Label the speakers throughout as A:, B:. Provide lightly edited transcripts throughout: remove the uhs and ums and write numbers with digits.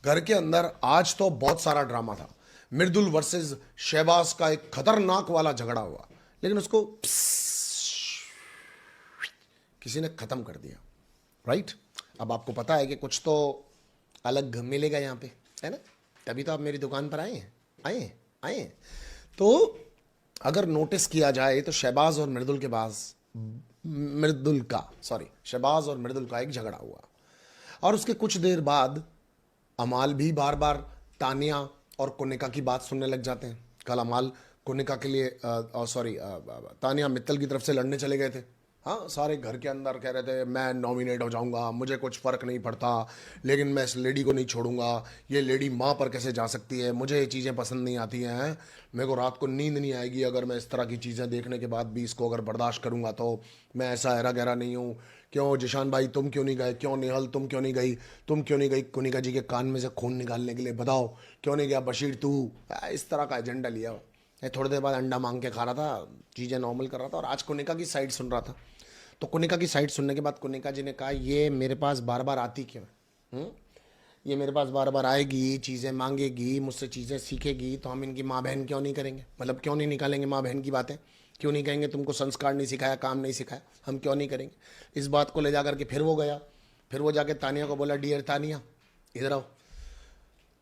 A: घर के अंदर आज तो बहुत सारा ड्रामा था। मृदुल वर्सेस शहबाज का एक खतरनाक वाला झगड़ा हुआ, लेकिन उसको किसी ने खत्म कर दिया। राइट। अब आपको पता है कि कुछ तो अलग मिलेगा यहाँ पे, है ना? तभी तो आप मेरी दुकान पर आए हैं, आए हैं, आए हैं। तो अगर नोटिस किया जाए तो शहबाज और शहबाज और मृदुल का एक झगड़ा हुआ, और उसके कुछ देर बाद अमाल भी बार बार तानिया और कुनिका की बात सुनने लग जाते हैं। कल अमाल कुनिका के लिए तानिया मित्तल की तरफ से लड़ने चले गए थे। हाँ, सारे घर के अंदर कह रहे थे मैं नॉमिनेट हो जाऊंगा, मुझे कुछ फ़र्क नहीं पड़ता, लेकिन मैं इस लेडी को नहीं छोड़ूंगा। ये लेडी माँ पर कैसे जा सकती है, मुझे ये चीज़ें पसंद नहीं आती हैं, मेरे को रात को नींद नहीं आएगी अगर मैं इस तरह की चीज़ें देखने के बाद भी इसको अगर बर्दाश्त करूंगा तो। मैं ऐसा ऐरा गहरा नहीं हूँ। क्यों जिशान भाई तुम क्यों नहीं गए, क्यों निहल तुम क्यों नहीं गई, तुम क्यों नहीं गई कुनिका जी के कान में से खून निकालने के लिए, बताओ क्यों नहीं गया बशीर तू। इस तरह का एजेंडा लिया। ये थोड़ी देर बाद अंडा मांग के खा रहा था, चीज़ें नॉर्मल कर रहा था, और आज कुनिका की साइड सुन रहा था। तो कुनिका की साइड सुनने के बाद कुनिका जी ने कहा ये मेरे पास बार बार आती क्यों है? ये मेरे पास बार बार आएगी, चीज़ें मांगेगी, मुझसे चीज़ें सीखेगी, तो हम इनकी माँ बहन क्यों नहीं करेंगे, मतलब क्यों नहीं निकालेंगे माँ बहन की बातें, क्यों नहीं कहेंगे तुमको संस्कार नहीं सिखाया, काम नहीं सिखाया, हम क्यों नहीं करेंगे। इस बात को ले जा करके फिर वो गया, फिर वो जाके तानिया को बोला डियर तानिया इधर आओ,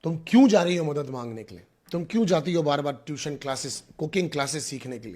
A: तुम क्यों जा रही हो मदद मांगने के लिए, तुम क्यों जाती हो बार बार ट्यूशन क्लासेस, कुकिंग क्लासेस सीखने के लिए?